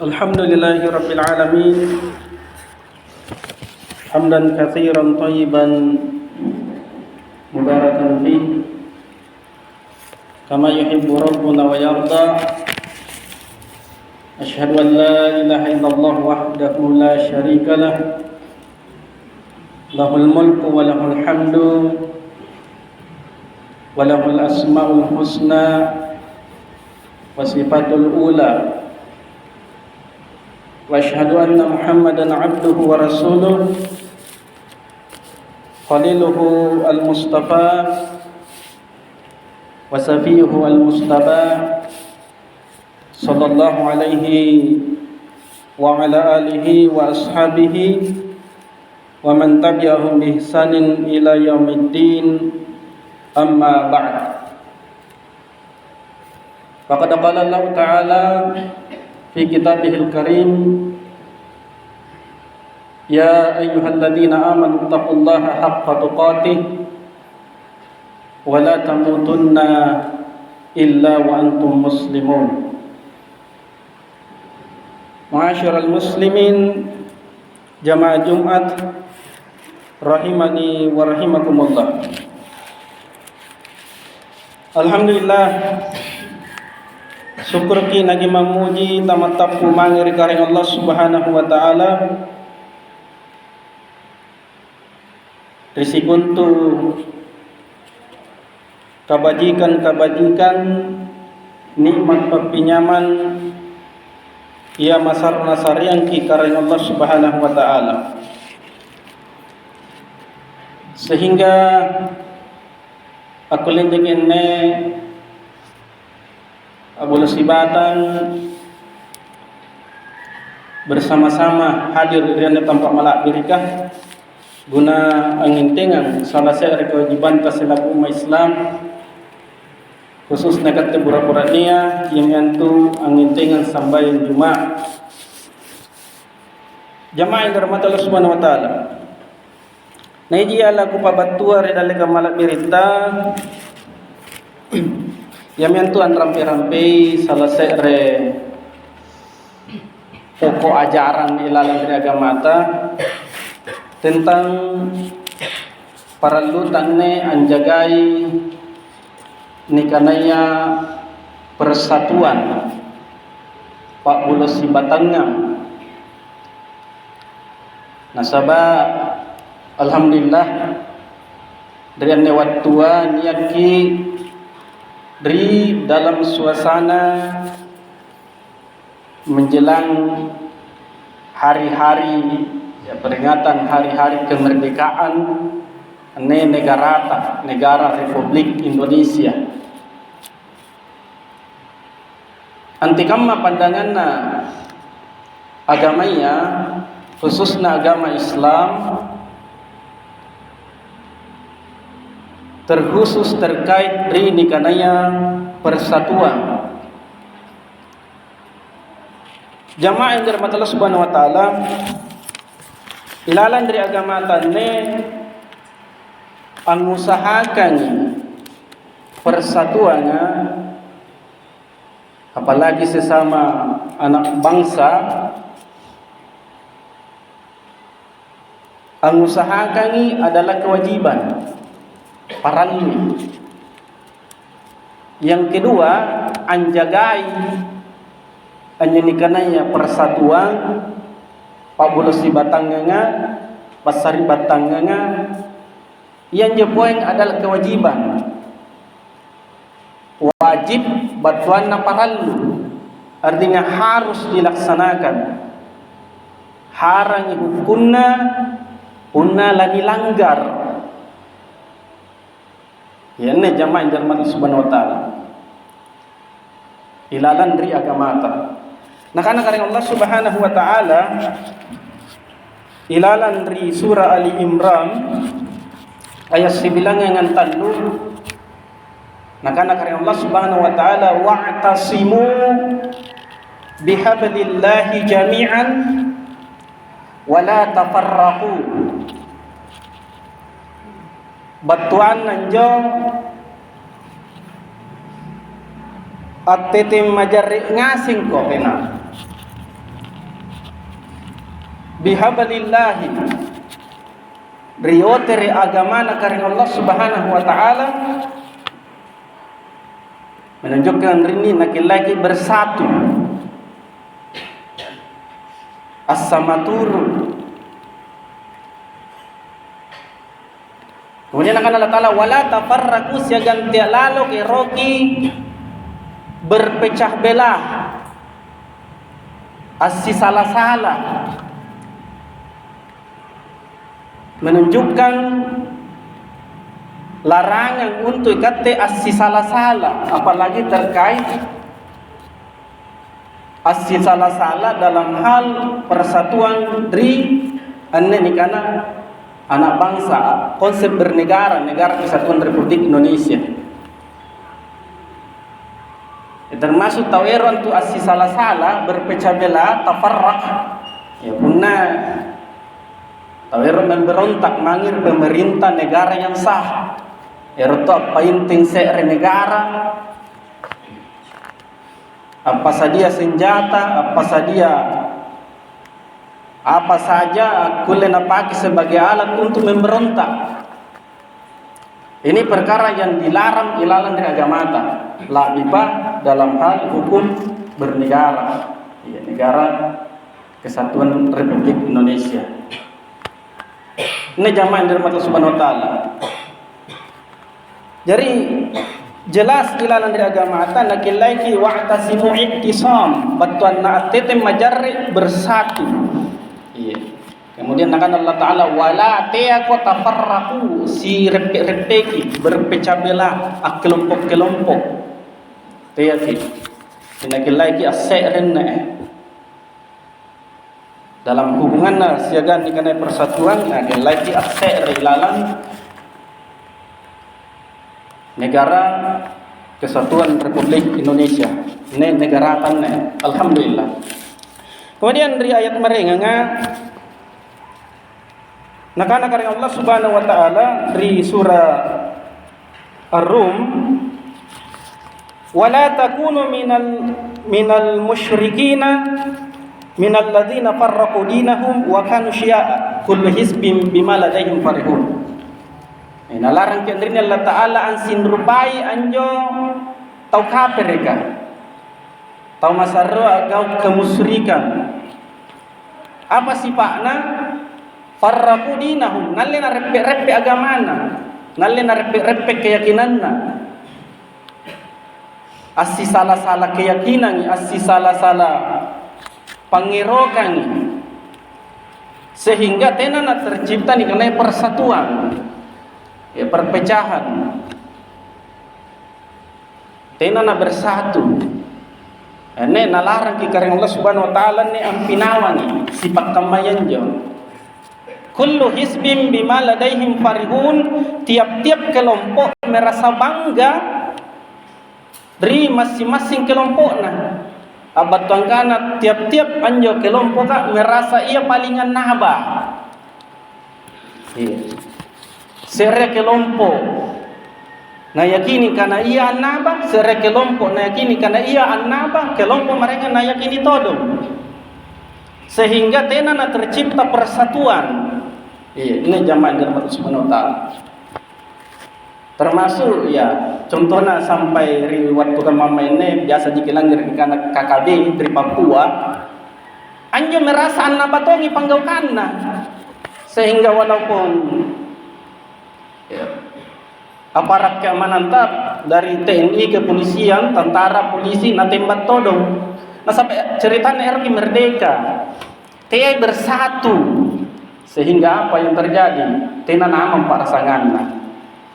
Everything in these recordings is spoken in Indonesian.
Alhamdulillahi Rabbil Alamin. Hamdan katsiran thayyiban mubarakan fih kama yuhibbu rabbuna wa yarda. Asyhadu an la ilaha illallah wahdahu la syarika lah. Lahul mulku wa lahul hamdu wa lahul asmaul husna wa sifatul ula. Wa asyhadu anna Muhammadan abduhu wa rasuluh khaliluhu al-mustafa wa safiyuhu al-mustafa sallallahu alaihi wa ala alihi wa ashabihi wa man tabi'ahum bi ihsanin ila yaumiddin, amma ba'd. Faqad qala Allah Ta'ala fi kitabihil karim, ya ayyuhalladzina amanu taqullaha haqqa tuqatih wa la tamutunna illa wa antum muslimun. Ma'asyiral muslimin, jamaah Jumat rahimani wa rahimakumullah. Alhamdulillah, syukur ki nagi mamuji tamatap kumangir karing Allah Subhanahu wa taala. Risikuntu kabajikan nikmat pepinyaman ia masar nasarian ki karing Allah Subhanahu wa taala, sehingga aku lindengin Abu Sibatan bersama-sama hadir di tempat malak birikah guna angintengan salah seorang kewajiban selaku umat Islam, khusus nekat pura-pura nia yang antu angintengan sampai Jumat. Jamaah yang dirahmati Allah Subhanahu wa taala. Naiji ala ku pabatua redale ka malak birita yang tuan rampe-rampe salah seorang pokok ajaran ilalang dari agama tentang para lutang anjagai nikanaya persatuan Pak Bulos Sibatangam. Nasabah alhamdulillah dari lewat tua niaki dari dalam suasana menjelang hari-hari peringatan hari-hari kemerdekaan negara Republik Indonesia. Antikamma pandanganna agamanya khususnya agama Islam terkhusus terkait rini kanaya persatuan. Jamaah yang dirahmati Allah Subhanahu wa taala, ilalan dari agama tanne mengusahakan persatuannya, apalagi sesama anak bangsa, mengusahakan adalah kewajiban parallu. Yang kedua, anjagai anyanikananya persatuan Pabulosi batanganga, pasari batanganga, yang jepoeng adalah kewajiban. Wajib batuan na parallu, artinya harus dilaksanakan. Harang hukumna unna lani langgar. Ini jamaah yang dirahmati Subhanahu wa taala. Ilalan dari agama ta. Nah, karena Allah Subhanahu wa taala ilalan dari surah Ali Imran ayat 9 yang talu. Nah, karena Allah Subhanahu wa taala wa'tasimu bihablillahi jami'an wa la tafarraqu. Batuan nanjo at titim majarri ngasing ko pena. bihablillahi riotere agamana karena Allah Subhanahu wa taala, menunjukkan ini laki-laki bersatu, as-samaturu. Kemudian akan Allah Ta'ala wala tafarraqu, siagan tiak lalu ke roki berpecah belah, asi salah-salah, menunjukkan larangan untuk kata asi salah-salah, apalagi terkait asi salah-salah dalam hal persatuan dari ini karena anak bangsa, konsep bernegara, negara kesatuan Republik Indonesia. Termasuk tawero untuk asi salah-salah, berpecah belah, tafarraq, ya punna tawero memberontak mangir pemerintah negara yang sah. Erto apa inting se're negara, apa saja senjata, apa saja kulen pakai sebagai alat untuk memberontak. Ini perkara yang dilarang ilalang dari agama ta. La bipa dalam hal hukum bernegara, ya, negara kesatuan Republik Indonesia. Ini jamaah dari Allah Subhanahu wa taala. Jadi jelas ilalang dari agama ta laki-laki wa'tasimu iktisam, batuan na atete majarri bersatu. Iya. Kemudian akan Allah Ta'ala wala teako tafarraqu, si repeki berpecah belah kelompok-kelompok. Teaki. Laki-laki as-sa'rinna dalam hubungan siaga dikenai persatuan, laki-laki as-sa'ri ilalang negara kesatuan Republik Indonesia. Ini negara tanah. Alhamdulillah. Kemudian dari ayat mereka nakana karena Allah Subhanahu wa taala dari surah Ar-Rum, wala takunu minal musyrikina minal ladzina farraqu dinahum wa kanu syi'a kullu hizbin bima ladaihim farihun. Nalarang kendrin Allah Ta'ala ansin rupai anjo tau kafir mereka, tau masarro agau kemusyrikan. Apa sifatna? Farraqu dinahum, nalena repe agamana, nalena repe keyakinanna. Asi salah-salah keyakinan, asi salah-salah pangirokan, sehingga tenana tercipta nih karena persatuan. Ya, perpecahan. Tenana bersatu. Ini nalarang karena Allah Subhanahu wa taala ni ampinawan sifat kamayan jo. Kullu hisbin bima ladaihim farihun, tiap-tiap kelompok merasa bangga dari masing-masing kelompoknya. Abad tuangkana tiap-tiap anjo kelompok merasa ia palingan naba. Iya. Sere kelompok na yakini karena ia annaba, sere kelompok na yakini karena ia annaba, kelompok mereka na yakini todong, sehingga tenana tercipta persatuan. Iya, ini jamaah dari Allah Subhanahu wa taala. Termasuk ya contohnya sampai riwayat tukang mama ini biasa dikilang dari anak KKB dari Papua, anjo merasa annaba tongi panggaukanna, sehingga walaupun aparat keamanan dari TNI, kepolisian, tentara, polisi, na tembak todong. Nah sampai ceritanya RI merdeka, TNI bersatu, sehingga apa yang terjadi? Tena nama parasanganna.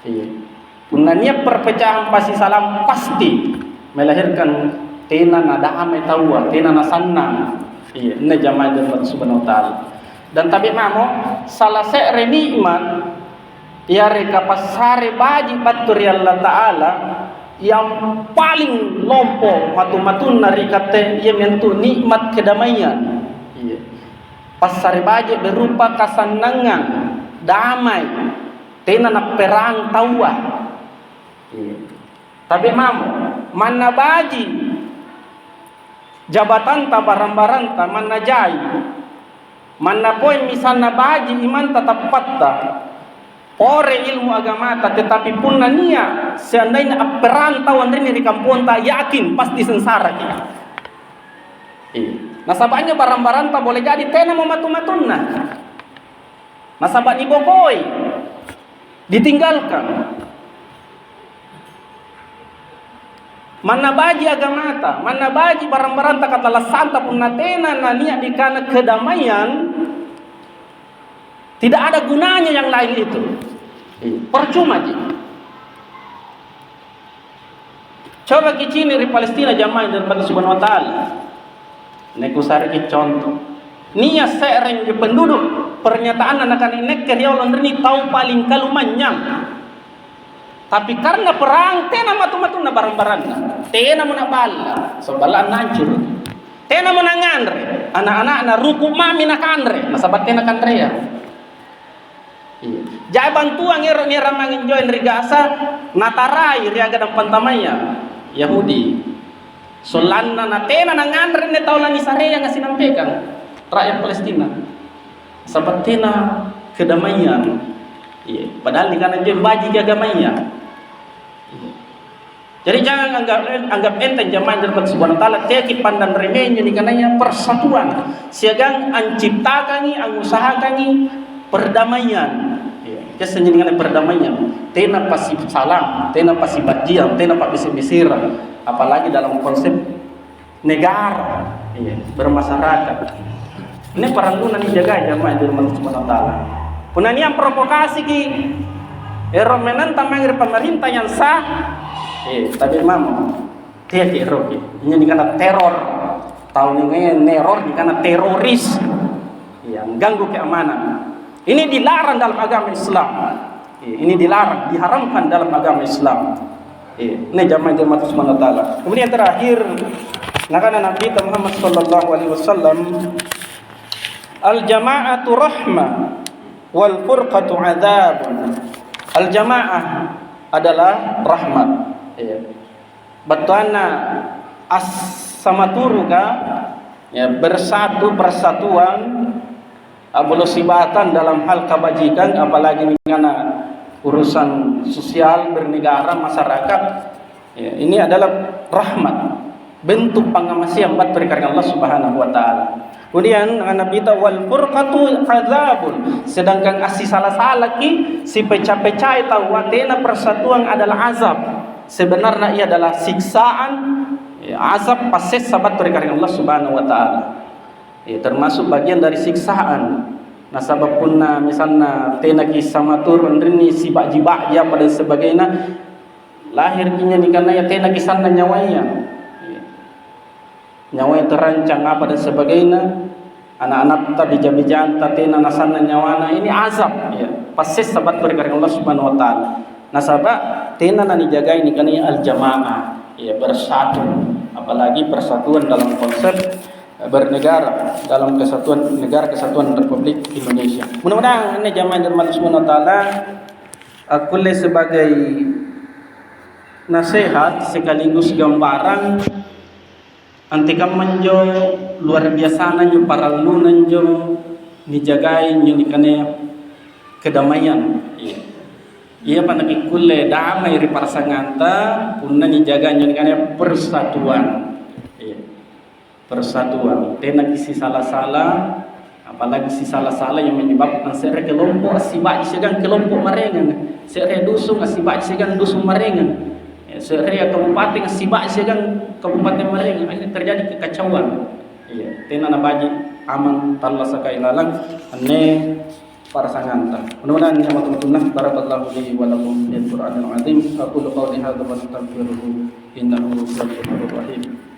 Iya. Punanya perpecahan pasti salam pasti melahirkan tena na damai tawa, tena na sanang. Iya, ini jamaah dari Allah Subhanahu wa taala. Dan tapi mamo salah se're nikmat ya reka pasare baji batur Allah Ta'ala yang paling lompo matu-matun narikate ia mentu nikmat kedamaian. Iya. Pasare baji berupa kesenangan, damai, tenana perang tawa. Iya. Tapi mana baji jabatan ta barang-barang ta mana jai Mana poin misalnya baji iman tetap patta, ore ilmu agama ta, tetapi pun nania seandainya perantauan ini di kampung ta yakin pasti sengsara kita. Nasabahnya barang-barang tak boleh jadi tena mau matu-matunna. Nasabah dibokoi, ditinggalkan. Mana baji agama ta, mana baji barang-barang tak kata santa pun natena nania di kana kedamaian, tidak ada gunanya yang lain itu. Percuma je. Coba kicini di Palestina jamaah dari Allah Subhanahu wa taala. Neku sari ke contoh. Nia sereng ke penduduk pernyataan anak-anak nek ke dia ini tahu paling kalumanyang. Tapi karena perang tena matu-matuna barang-barang. Tena muna bala, sebalaan hancur. Tena muna ngandre, anak-anak na ruku mami na kanre, masabat tena kanre ya. Jai bantuan ngero ni ramangin join ri Gaza, natarai riaga dan pantamaya Yahudi. Solanna na tena na ngandre ne taulani sare yang sinampaikan rakyat Palestina. Sabat tena kedamaian. Padahal di kanan join baji agamanya. Jadi jangan anggap enteng jamaah dari Allah Subhanahu wa taala teki pandan remehnya dikananya persatuan. Siagang anciptakani, angusahakani perdamaian. Kesenyi dengan perdamaian. Tena pasti salam, tena pasti bajian, tena pasti bisira. Apalagi dalam konsep negara, bermasyarakat. Ini peranggunan dijaga jamaah dari Allah Subhanahu wa taala. Punani yang provokasi ki ero menentang mangir pemerintah yang sah. Tapi memang dia teror. Ini dikana teror. Tahun ini neror dikana teroris yang ganggu keamanan. Ini dilarang dalam agama Islam. Ini dilarang, diharamkan dalam agama Islam. Ini jamaah Subhanahu wa taala. Kemudian terakhir, nakana Nabi Muhammad sallallahu alaihi wasallam, al jama'atu rahmah wal furqatu adzabun. Al jamaah adalah rahmat. Batuana as sama turuka bersatu persatuan abolosibatan dalam hal kebajikan apalagi dengan urusan sosial bernegara masyarakat ini adalah rahmat bentuk pengamasian buat perkara Allah Subhanahu wa taala. Kemudian Nabi ta wal furqatu adzabun, sedangkan asih salah-salah ki si pecah-pecah tahu watena persatuan adalah azab. Sebenarnya ia adalah siksaan, azab pases sabat perkara Allah Subhanahu wa taala. Termasuk bagian dari siksaan. Nah sabab punna misalnya tena ki sama turun rini si bak-jibak ya pada sebagainya lahir kinya nikana ya tena ki sana nyawanya. Nyawanya terancang apa dan sebagainya. Anak-anak tadi bijak-bijakan tena nasana nyawana ini azab ya. Pases sabat perkara Allah Subhanahu wa taala. Nasabah tena nani jaga ini kan al jamaah ya bersatu, apalagi persatuan dalam konsep bernegara, dalam kesatuan negara kesatuan Republik Indonesia. Mudah-mudahan ini jamaah dari Allah Subhanahu wa taala aku sebagai nasihat sekaligus gambaran antika menjo luar biasa nanyo para lunan jo dijagai nyo dikane kedamaian. Ia panaki kulle damai ri parsanganta punna dijaga nyo dikane persatuan. Persatuan. Tena kisi salah-salah apalagi si salah-salah yang menyebabkan sere kelompok asibak segan kelompok marengan, sere dusun asibak segan dusun marengan. Sere kabupaten asibak segan kabupaten marengan, akhirnya terjadi kekacauan. Tena nabaji aman talla sakai lalang anne parsanganta. Mudah-mudahan ini teman-teman barakallahu li wa lakum bil Qur'anil azim. Aku qawli hadza wa astaghfiruhu innahu ghafurur rahim.